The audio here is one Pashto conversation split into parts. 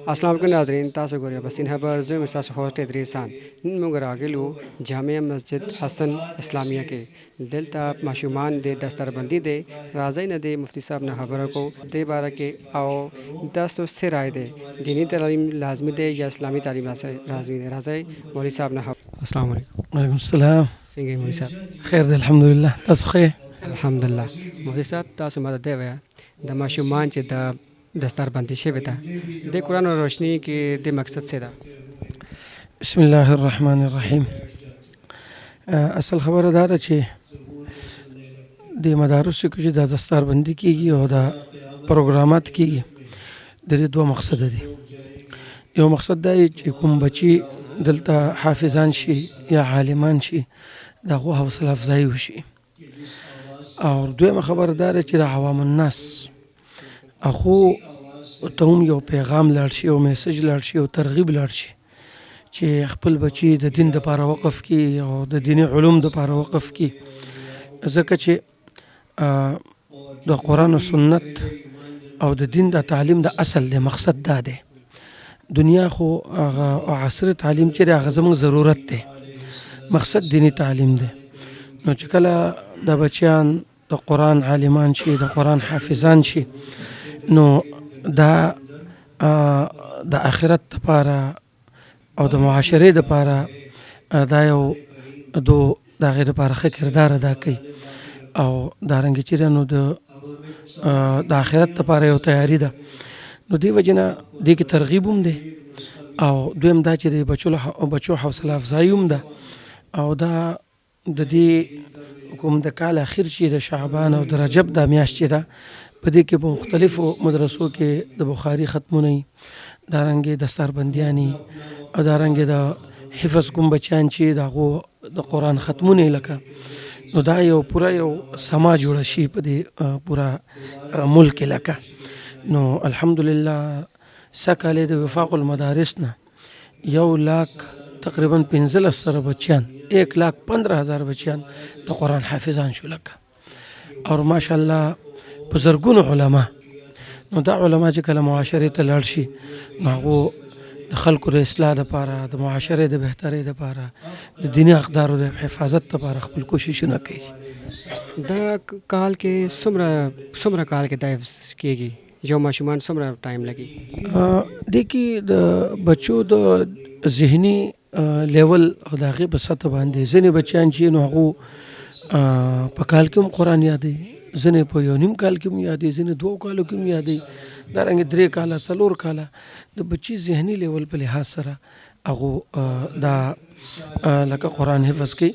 अस्सलाम वालेकुम नाज़रीन तासु गोरिया बसिन हबर जो मिसास होस्ट इदरीसान मुगर आगिलु जामिया मस्जिद हसन इस्लामिया के दिलता माशुमान दे दस्तरबंदी दे राज़ई न दे मुफ्ती साहब न खबर को दे बारा के आओ दस से राय दे दीनी तालीम लाजमी दे या इस्लामी तालीम लाजमी दे राज़ई मौलवी साहब न अस्सलाम वालेकुम वालेकुम सलाम। सिंगे मौलवी साहब खैर दे अल्हम्दुलिल्लाह तासु खैर अल्हम्दुलिल्लाह मुफ्ती साहब तासु मदद दे वया द माशुमान चे द दस्तरबंदी शे बेटा दे कुरान और रोशनी के दे मकसद से दा बिस्मिल्लाहिर्रहमानिर्रहीम। असल खबर अदा ده چې د مدارسو کې چې د دستاربندي کیږي او د پروګرامات کیږي د دې دوه مقصد دي. یو مقصد دا چې کوم بچي دلته حافظان شي یا عالمان شي دغه حوصله افزایی وشي، او دویمه خبر دا ده چې د عوام الناس اخو ته هم یو پیغام لاړ شي او میسج لاړ شي او ترغیب لاړ شي چې خپل بچي د دین دپاره وقف کړي او د دیني علوم دپاره وقف کړي، ځکه چې د قرآن او سنت او د دین د تعلیم د اصل د مقصد دا دی. دنیا خو هغه عصر تعلیم چې دی هغه زموږ ضرورت دی، مقصد دینی تعلیم دی. نو چې کله د بچیان د قرآن عالمان شي د قرآن حافظان شي نو دا د آخرت دپاره او د معاشرې دپاره دا یو د هغې دپاره ښه کردار ادا کوي او دارنګې چې دی نو د آخرت دپاره یو تیاري ده. نو دې وجې نه دې کې ترغیب هم دی او دویم دا چې د بچو حوصله افزایي هم ده. او دا د دې کوم د کال اخر چې د شعبان او د رجب دا میاشت چې ده په دې کې په مختلفو مدرسو کې د بخاري ختمونه وي، دارنګې دستاربندیانې او دارنګې د حفظ کوم بچیان چې د هغو د قرآن ختمونه لکه نو دا یو پوره یو سما جوړه شي په دې پوره ملک لکه. نو الحمدلله سکه د وفاق المدارس نه 1,00,000 تقریبا 15 بچیان 1,15,000 بچیان د قرآن حافظان شو لکه، او ماشاءالله په زرګونو علما. نو دا علما چې کله معاشرې ته لاړ شي نو هغو د خلکو د اصلاح دپاره د معاشرې د بهترۍ دپاره د دیني اقدارو د حفاظت دپاره خپل کوششونه کوي. دا کال کې څومره کال کې دا حفظ کېږي؟ یو ماشومان څومره ټایم لګي؟ دې کې د بچو د ذهني لیول او د هغې په سطح باندې ځینې بچیان چې نو هغو په کال کې هم قرآن یادوي، ځینې په 1.5 کال کې هم یادوي، ځینې 2 کالو کې هم یادوي، دارنګې 3 کاله 4 کاله د بچي ذهني لیول په لحاظ سره هغو دا لکه قرآن حفظ کوي.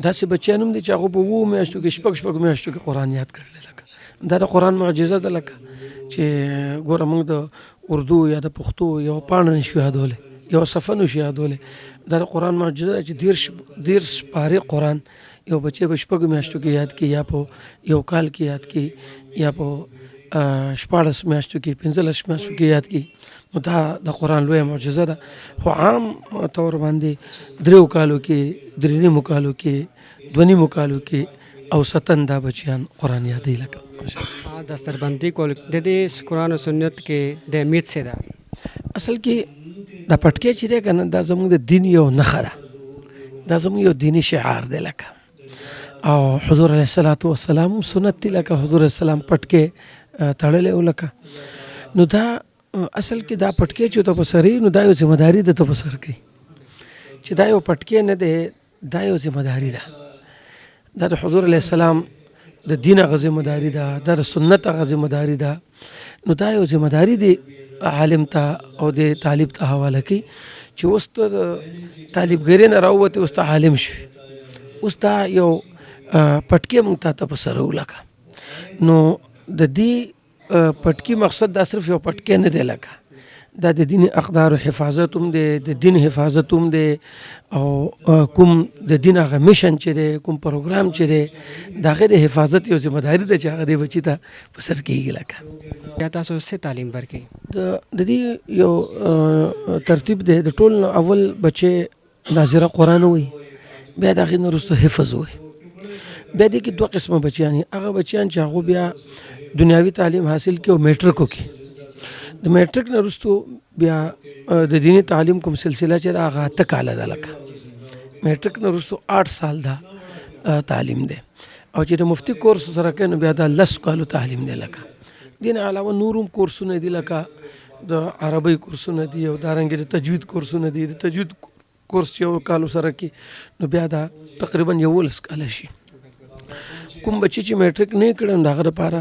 داسې بچیان هم دي چې هغو په 2 میاشتو کې 6 میاشتو کې قرآن یاد کړلی. لکه دا د قرآن معجزه ده، لکه چې ګوره موږ د اردو یا د پښتو یو پاڼه نشو یادولی، یو صفحه نشو یادولی. دا د قرآن معجزه ده چې 10 پارې قرآن یو بچی په 6 میاشتو کې یاد کړي یا په 1 کال کې یاد کړي یا په 14 میاشتو کې 15 میاشتو کې یاد کړي. نو دا د قرآن لویه معجزه ده. خو عام طور باندې 3 کالو کې 3.5 کالو کې 2.5 کالو کې اوسطن دا بچیان قرآن یادوي. لکه دستربندي کول د دې قرآن او سنت کې د اهمیت څه ده؟ اصل کې دا پټکی چې دی که نه دا زموږ د دین یو نښه ده، دا زموږ یو دیني شعار دی. لکه او حضور علیه الصلاة والسلام سنت دی، لکه حضور علیه السلام پټکی تړلی و. لکه نو دا اصل کې دا پټکی چې ته په سر نو دا یو ذمهداري ده ته په سر کوي چې دا یو پټکی نه دی، دا یو ذمهداري ده. دا د حضور علیه السلام د دین هغه ذمهداري ده، دا د سنت هغه ذمهداري ده. نو دا یو ذمهداري دی عالم ته او د طالب ته حواله کوي چې اوس ته د طالبګرۍ نه راووتې اوس ته عالم شوي، اوس دا یو پټکی موږ ته په سر ولکه. نو د دې پټکی مقصد دا صرف یو پټکی نه دی، لکه دا د دین اقدار حفاظت هم دی، د دین حفاظت هم دی، او کوم د دین هغه میشن چې دی، کوم پروګرام چې دی، د هغې د حفاظت یو ذمهداري ده چې هغه دې بچي ته په سر کېږي. لکه یا تاسو څه تعلیم ورکوئ؟ د دې یو ترتیب دی. د ټول اول بچی ناظره قرآن وایي، بیا د هغې نه وروسته حفظ وایي، بیا دې کې 2 قسمه بچیان دي. هغه بچیان چې هغو بیا دنیاوي تعلیم حاصل کړي او میټرک وکړي، د میټریک نه وروستو بیا د دیني تعلیم کوم سلسله چې ده هغه 8 کاله ده. لکه میټریک نه وروستو 8 سال دا تعلیم دی، او چې د مفتی کورس سره کوي نو بیا دا 10 کالو تعلیم دی. لکه دین علاوه نورم کورسونه دي، لکه د عربی کورسونه دي او دارنګه د تجوید کورسونه دي. د تجوید کورس یو کالو سره کې نو بیا دا تقریبا 11 کاله شي. کوم بچی چې میټریک نه کړي نو هغه لپاره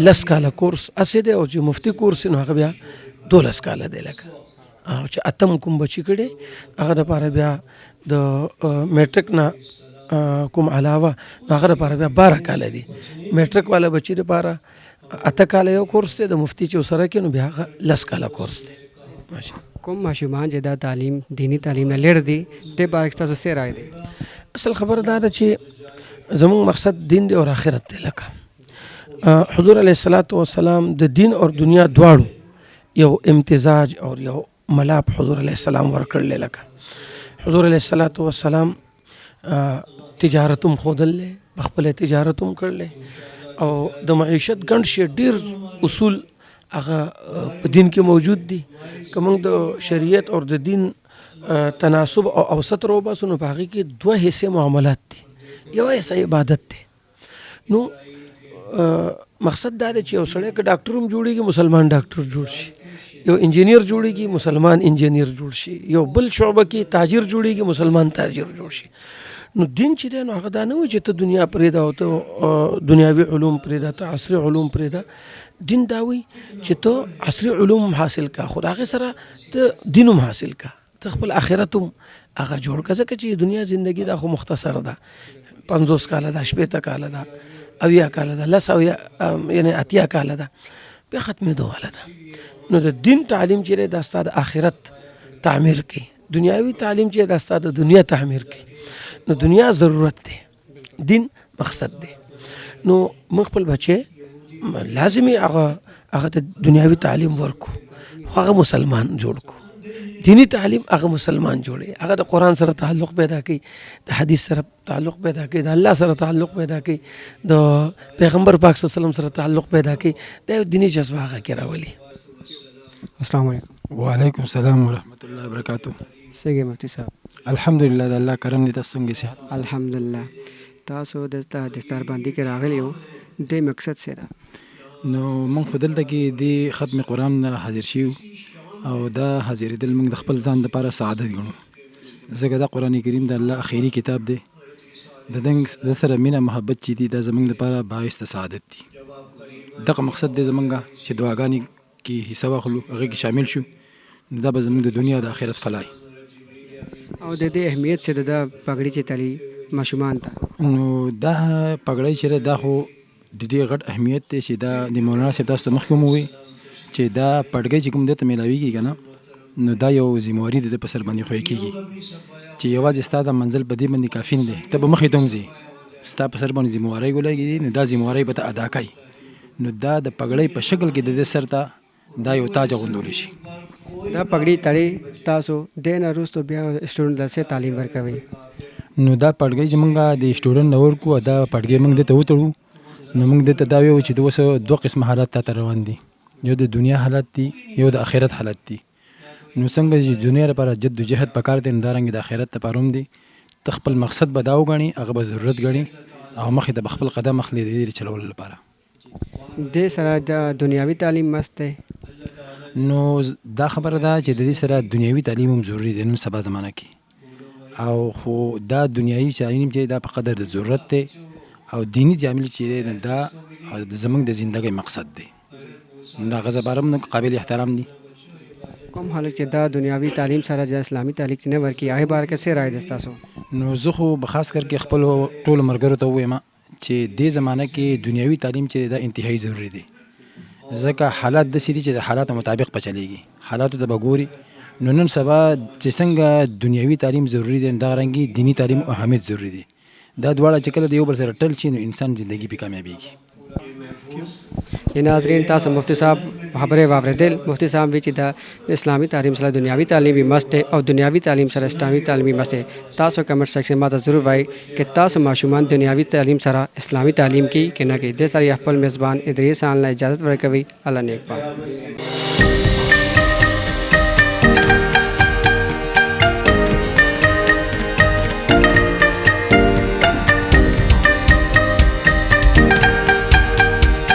10 کاله کورس اسې دی، او چې مفتی کورس نو هغه بیا 12 کاله دی. لکه او چې اتم کوم بچی کړي هغه لپاره بیا د میټریک نه کوم علاوه هغه لپاره بیا 12 کاله دي. میټریک والا بچی لپاره 8 کاله یو کورس دی، د مفتی چې سره کې نو بیا هغه 10 کاله کورس دی. ماشي. کوم ماشومان چې دا تعلیم دینی تعلیم نه لړ دي د بارک تاسو سره راي دي؟ اصل خبر دا ده چې زموږ مقصد دین دی او آخرت دی. لکه حضور علیه الصلاۃ والسلام د دین او دنیا دواړو یو امتزاج او یو ملاب حضور علیه السلام ورکړل. لکه حضور علیه الصلاۃ والسلام تجارتم خودل خپل تجارتم کړل او د معیشت ګڼ شي ډیر اصول هغه په دین کې موجود دي. که موږ د شریعت او د دین تناسب او اوسط رو باسو نو په هغې کې 2 حصے معاملات دي، یو حصہ عبادت دی. نو مقصد دا دی چې یو سړی که ډاکټر هم جوړېږي مسلمان ډاکټر جوړ شي، یو انجینیر جوړېږي مسلمان انجینیر جوړ شي، یو بل شعبه کې تاجر جوړېږي مسلمان تاجر جوړ شي. نو دین چې دی نو هغه دا نه وایي چې ته دنیا پرېږده او ته دنیاوي علوم پرېږده، ته عصري علوم پرېږده. دین دا وایي چې ته عصري علوم حاصل کا، خو د هغې سره ته دین هم حاصل کا، ته خپل آخرت هم هغه جوړ کړه. ځکه چې دنیا زندگی دا خو مختصره ده، 50 کاله ده، 80 کاله ده، 80 کاله ده، 10 یعنی 80 کاله ده، بیا ختمېدو واله ده. نو د دین تعلیم چې دی دا ستا د آخرت تعمیر کوي، دنیاوي تعلیم چې دا ستا د دنیا تعمیر کوي. نو دنیا ضرورت دی، دین مقصد دی. نو موږ خپل بچی لازمي هغه د دنیاوي تعلیم ورکو، هغه مسلمان جوړ کو. دینی تعلیم هغه مسلمان جوړي، هغه د قرآن سره تعلق پیدا کوي، د حدیث سره تعلق پیدا کوي، د الله سره تعلق پیدا کوي، د پیغمبر پاک صلی الله علیه وسلم سره تعلق پیدا کوي. دا دینی جذبه هغه کې راولي. السلام علیکم. وعلیکم السلام ورحمۃ اللہ وبرکاتہ. څنګه مفتی صاحب؟ الحمدلله د الله کرم دي. تاسو څنګه صحت؟ الحمدلله. تاسو د دستار باندې کې راغلی یو د مقصد سره نو موږ په دلته کې د ختم قرآن حاضر شیو او دا حاضرېدل موږ د خپل ځان لپاره سعادت ګڼو، ځکه دا قرآن کریم د الله اخیری کتاب دی. د سره مینه محبت چې دي دا زموږ لپاره باعث د سعادت دي. دغه مقصد دی زموږ چې دعاګانې کې حصه واخلو، هغې کې شامل شو، دا به زموږ د دنیا د آخرت فلاح. او د دې اهمیت څه ده د پګړۍ چې تلي ماشومان ته؟ نو دا پګړۍ چې دا خو د ډېر غټ اهمیت دی چې دا د مولانا صاحب تاسو ته مخکې هم ووایي چې دا پګړۍ چې کوم دی ته میلاویږي که نه، نو دا یو ذمهواري د ده په سر باندې خوی کېږي چې یوازې ستا د منزل په دې باندې کافي نه دی، ته به مخې ته هم ځې، ستا په سر باندې ذمهوارۍ ولګېږي، نو دا ذمهوارۍ به ته ادا کوي. نو دا د پګړۍ په شکل کې د دې سر ته دا یو تاج غوندولی شي. دا پګړۍ تړي تاسو د نه وروسته بیا سټوډنټ ته تعلیم ورکوي. نو دا پګړۍ چې موږ د سټوډنټ نه ورکو، دا پګړۍ موږ دې ته وتړو، نو موږ دې ته دا وایو چې د اوس 2 قسم حالات ته روان دي، یو د دنیا حالت دي، یو د آخرت حالت دي. نو څنګه چې دنیا لپاره جد و جهد پکار دی، نو دارنګې د آخرت لپاره هم دی. ته خپل مقصد به دا وګڼي، هغه به ضرورت ګڼي او مخې ته به خپل قدم اخلي د دې چلولو لپاره. دې سره د دنیاوي تعلیم مست دی. نو دا خبره ده چې د دې سره دنیاوي تعلیم هم ضروري دی نن سبا زمانه کې، او خو دا دنیاوي تعلیم چې دا په قدر د ضرورت دی، او دینی جامل چې دی دا زموږ د زندګۍ مقصد دی. دا غزه بارم قابل احترام دي. کوم حال چې دا دنیاوي تعلیم سره د اسلامي تعلیم نه ورکی هغه بار کې څه رائے ده تاسو؟ نو زه خو به خاص کر کې خپل ټول مرګرو ته وایم چې دې زمانه کې دنیاوي تعلیم چې دا انتهایی ضروری دی، ځکه حالات د سری چې د حالات مطابق په چلیږي، حالاتو ته بګوري. نو نن سبا چې څنګه دنیاوي تعلیم ضروری دی، دا رنګي دینی تعلیم اهمیت ضروری دی. دا دواړه چې کله د یو بل سره ټل شي نو انسان ژوندګي په کامیابیږي. ناظرین تاسو مفتی صاحب خبرې واوریدل. مفتی صاحب وی چې د اسلامي تعلیم سره دنیاوي تعلیم بھی مست ہے او دنیاوي تعلیم سره اسلامي تعلیم بھی مست ہے. تاسو کمنټ سیکشن ما ته ضرور وایي چې تاسو ماشومان دنیاوي تعلیم سره اسلامي تعلیم کې نه کې د سره خپل میزبان ادریس آنلاین اجازه ورکوي. الله نیک پا